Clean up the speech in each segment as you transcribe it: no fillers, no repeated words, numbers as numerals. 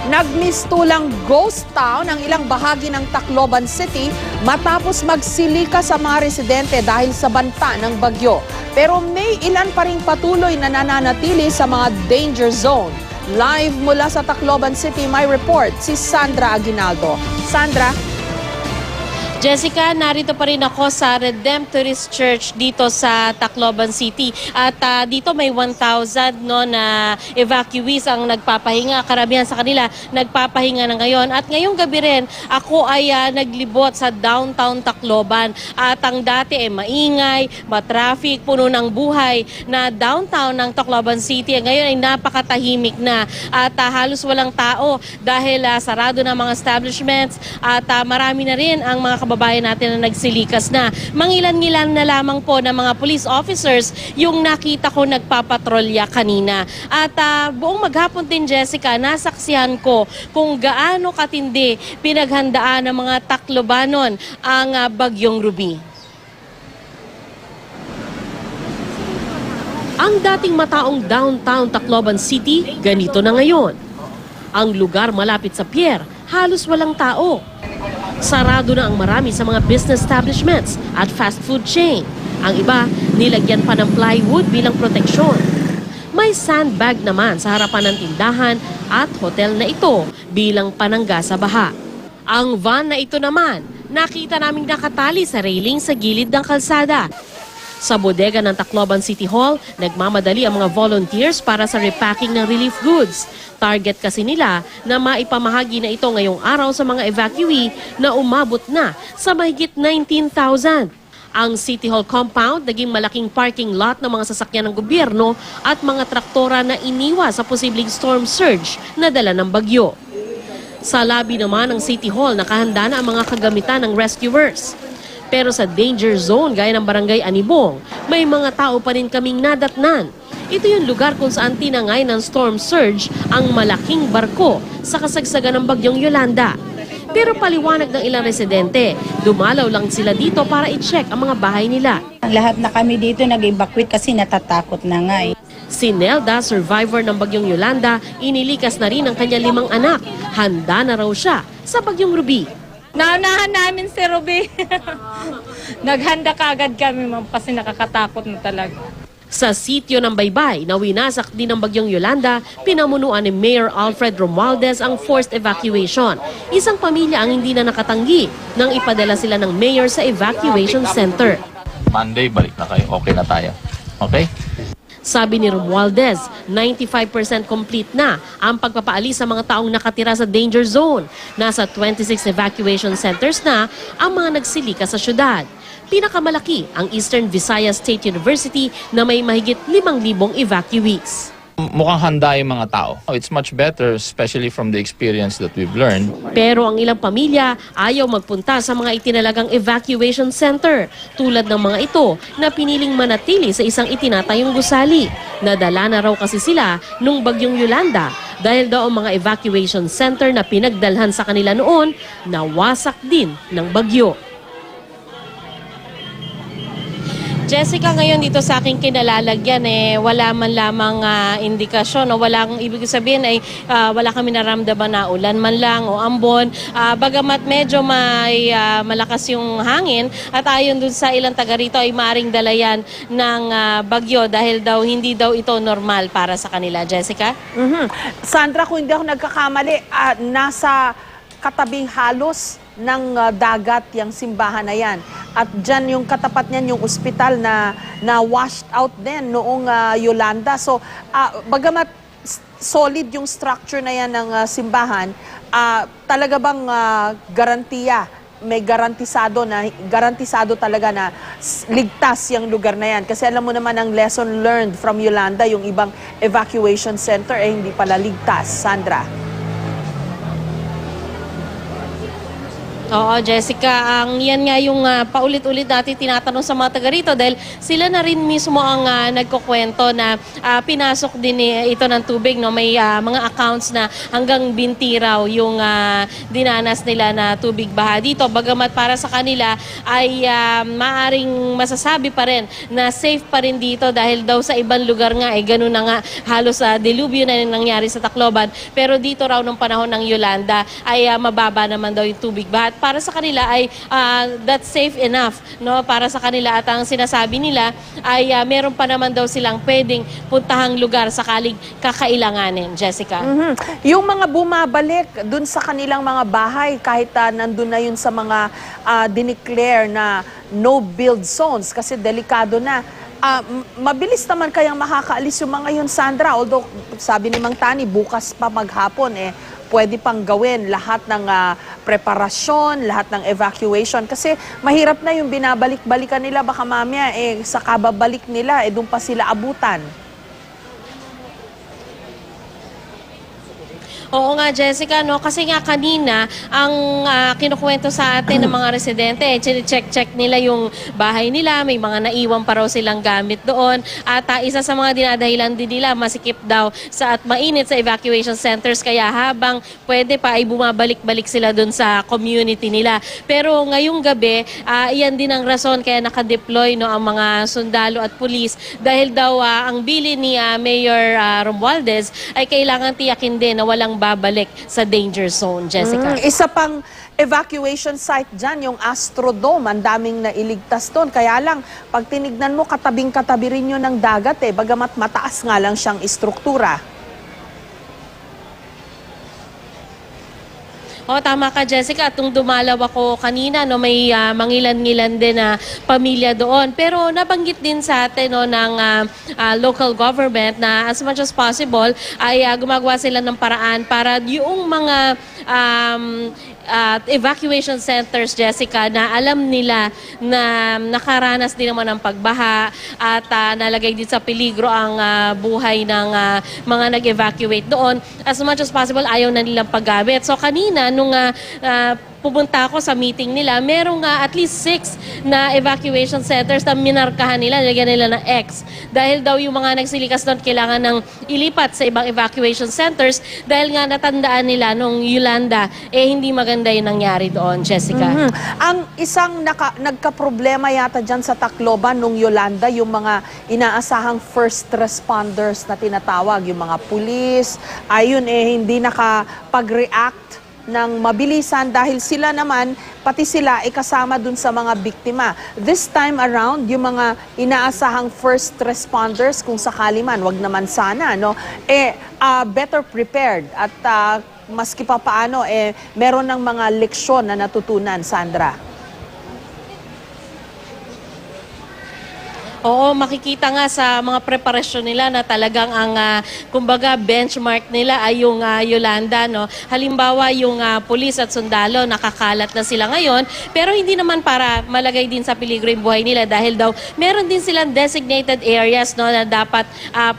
Nagmistulang ghost town ang ilang bahagi ng Tacloban City matapos magsilika sa mga residente dahil sa banta ng bagyo. Pero may ilan pa ring patuloy na nananatili sa mga danger zone. Live mula sa Tacloban City, may report si Sandra Aguinaldo. Sandra? Jessica, narito pa rin ako sa Redemptorist Church dito sa Tacloban City. At dito may 1,000 na evacuees ang nagpapahinga. Karamihan sa kanila nagpapahinga na ngayon. At ngayong gabi rin, ako ay naglibot sa downtown Tacloban. At ang dati ay maingay, matraffic, puno ng buhay na downtown ng Tacloban City. Ngayon ay napakatahimik na at halos walang tao dahil sarado na mga establishments at marami na rin ang mga kababayan natin na nagsilikas na. Mangilan-ngilan na lamang po ng mga police officers yung nakita ko nagpapatrolya kanina. At buong maghapon din, Jessica, nasaksihan ko kung gaano katindi pinaghandaan ng mga Taclobanon ang Bagyong Ruby. Ang dating mataong downtown Tacloban City, ganito na ngayon. Ang lugar malapit sa pier, halos walang tao. Sarado na ang marami sa mga business establishments at fast food chain. Ang iba, nilagyan pa ng plywood bilang proteksyon. May sandbag naman sa harapan ng tindahan at hotel na ito bilang panangga sa baha. Ang van na ito naman, nakita naming nakatali sa railing sa gilid ng kalsada. Sa bodega ng Tacloban City Hall, nagmamadali ang mga volunteers para sa repacking ng relief goods. Target kasi nila na maipamahagi na ito ngayong araw sa mga evacuee na umabot na sa mahigit 19,000. Ang City Hall compound naging malaking parking lot ng mga sasakyan ng gobyerno at mga traktora na iniwa sa posibleng storm surge na dala ng bagyo. Sa lobby naman ng City Hall, nakahanda na ang mga kagamitan ng rescuers. Pero sa danger zone gaya ng Barangay Anibong, may mga tao pa rin kaming nadatnan. Ito yung lugar kung saan tinangay ng storm surge ang malaking barko sa kasagsagan ng Bagyong Yolanda. Pero paliwanag ng ilang residente, dumalaw lang sila dito para i-check ang mga bahay nila. Lahat na kami dito nag-evacuate kasi natatakot na nga eh. Si Nelda, survivor ng Bagyong Yolanda, inilikas na rin ang kanyang 5 anak. Handa na raw siya sa Bagyong Ruby. Naunahan namin si Ruby. Naghanda kaagad kami, ma'am, kasi nakakatakot na talaga. Sa sitio ng Baybay na winasak din ng Bagyong Yolanda, pinamunuan ni Mayor Alfred Romualdez ang forced evacuation. Isang pamilya ang hindi na nakatanggi nang ipadala sila ng mayor sa evacuation center. Monday, balik na kayo. Okay na tayo. Okay? Sabi ni Romualdez, 95% complete na ang pagpapaalis sa mga taong nakatira sa danger zone. Nasa 26 evacuation centers na ang mga nagsilika sa syudad. Pinakamalaki ang Eastern Visayas State University na may mahigit 5,000 evacuees. Mukhang handa yung mga tao. It's much better, especially from the experience that we've learned. Pero ang ilang pamilya ayaw magpunta sa mga itinalagang evacuation center tulad ng mga ito na piniling manatili sa isang itinatayong gusali. Nadala na raw kasi sila nung Bagyong Yolanda dahil daw ang mga evacuation center na pinagdalhan sa kanila noon nawasak din ng bagyo. Jessica, ngayon dito sa aking kinalalagyan, wala man lamang indikasyon o walang ibig sabihin ay wala kami naramdaman na ulan man lang o ambon. Bagamat medyo may malakas yung hangin at ayon dun sa ilang taga rito ay maaring dalayan ng bagyo dahil daw hindi daw ito normal para sa kanila. Jessica? Sandra, kung hindi ako nagkakamali, nasa katabing halos ng dagat yung simbahan na yan. At dyan yung katapat niyan yung ospital na washed out din noong Yolanda. So, bagamat solid yung structure na yan ng simbahan, talaga bang garantiya, may garantisado talaga na ligtas yung lugar na yan? Kasi alam mo naman ang lesson learned from Yolanda, yung ibang evacuation center hindi pala ligtas. Sandra? Oo, Jessica, yan nga yung paulit-ulit natin tinatanong sa mga taga rito dahil sila na rin mismo ang nagkukwento na pinasok din ito ng tubig. No? May mga accounts na hanggang binti raw yung dinanas nila na tubig baha dito. Bagamat para sa kanila ay maaring masasabi pa rin na safe pa rin dito dahil daw sa ibang lugar nga ganun na nga halos dilubyo na nangyari sa Tacloban. Pero dito raw nung panahon ng Yolanda ay mababa naman daw yung tubig baha. At para sa kanila ay that's safe enough, no, para sa kanila, at ang sinasabi nila ay meron pa naman daw silang pwedeng puntahang lugar sakaling kakailanganin, Jessica. Yung mga bumabalik dun sa kanilang mga bahay kahit nandun na yun sa mga dineclare na no-build zones kasi delikado na. Mabilis naman kayang makakaalis yung mga yun, Sandra. Although sabi ni Mang Tani, bukas pa maghapon pwede pang gawin lahat ng preparasyon, lahat ng evacuation. Kasi mahirap na yung binabalik-balikan nila. Baka mamaya sa kababalik nila, doon pa sila abutan. Oo nga, Jessica, no? Kasi nga kanina, ang kinukwento sa atin ng mga residente, check nila yung bahay nila, may mga naiwan pa raw silang gamit doon. At isa sa mga dinadahilan din nila, masikip daw at mainit sa evacuation centers, kaya habang pwede pa ay bumabalik-balik sila doon sa community nila. Pero ngayong gabi, iyan din ang rason kaya nakadeploy, no, ang mga sundalo at pulis dahil daw ang bili ni Mayor Romualdez ay kailangan tiyakin din na walang babalik sa danger zone, Jessica. Isa pang evacuation site dyan, yung Astrodome. Ang daming nailigtas doon. Kaya lang, pag tinignan mo, katabing-katabi rin yun ng dagat bagamat mataas nga lang siyang istruktura. Tama ka, Jessica. At nung dumalaw ako kanina, no, may mangilan-ngilan din na pamilya doon. Pero nabanggit din sa atin, no, ng local government na as much as possible ay gumagawa sila ng paraan para yung mga evacuation centers, Jessica, na alam nila na nakaranas din naman ng pagbaha at nalagay din sa peligro ang buhay ng mga nag-evacuate doon. As much as possible, ayaw na nilang paggamit. So kanina, nung pumunta ako sa meeting nila, merong at least 6 na evacuation centers na minarkahan nila, nilagyan nila ng X. Dahil daw yung mga nagsilikas doon kailangan ng ilipat sa ibang evacuation centers dahil nga natandaan nila nung Yolanda, hindi maganda yung nangyari doon, Jessica. Ang isang nagka-problema yata dyan sa Tacloban nung Yolanda, yung mga inaasahang first responders na tinatawag, yung mga pulis, ayun hindi nakapag-react ng mabilisan dahil sila naman, pati sila kasama dun sa mga biktima. This time around, yung mga inaasahang first responders, kung sakali man, wag naman sana, no, better prepared at maski pa paano, meron ng mga leksyon na natutunan, Sandra. Oo, makikita nga sa mga preparasyon nila na talagang ang kumbaga benchmark nila ay yung Yolanda, no. Halimbawa yung pulis at sundalo nakakalat na sila ngayon, pero hindi naman para malagay din sa peligro yung buhay nila dahil daw meron din silang designated areas, no, na dapat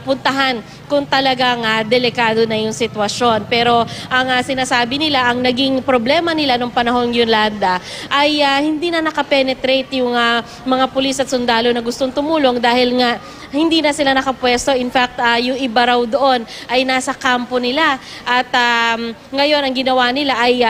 puntahan kung talagang delikado na yung sitwasyon. Pero ang sinasabi nila, ang naging problema nila nung panahong Yolanda ay hindi na nakapenetrate yung mga pulis at sundalo na gustong tumulong dahil nga hindi na sila nakapwesto. In fact, yung iba raw doon ay nasa kampo nila. At ngayon, ang ginawa nila ay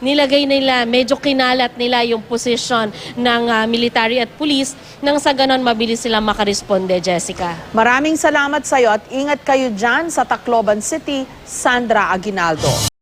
nilagay nila, medyo kinalat nila yung position ng military at police nang sa ganon mabilis silang makaresponde, Jessica. Maraming salamat sa iyo at ingat kayo dyan sa Tacloban City, Sandra Aguinaldo.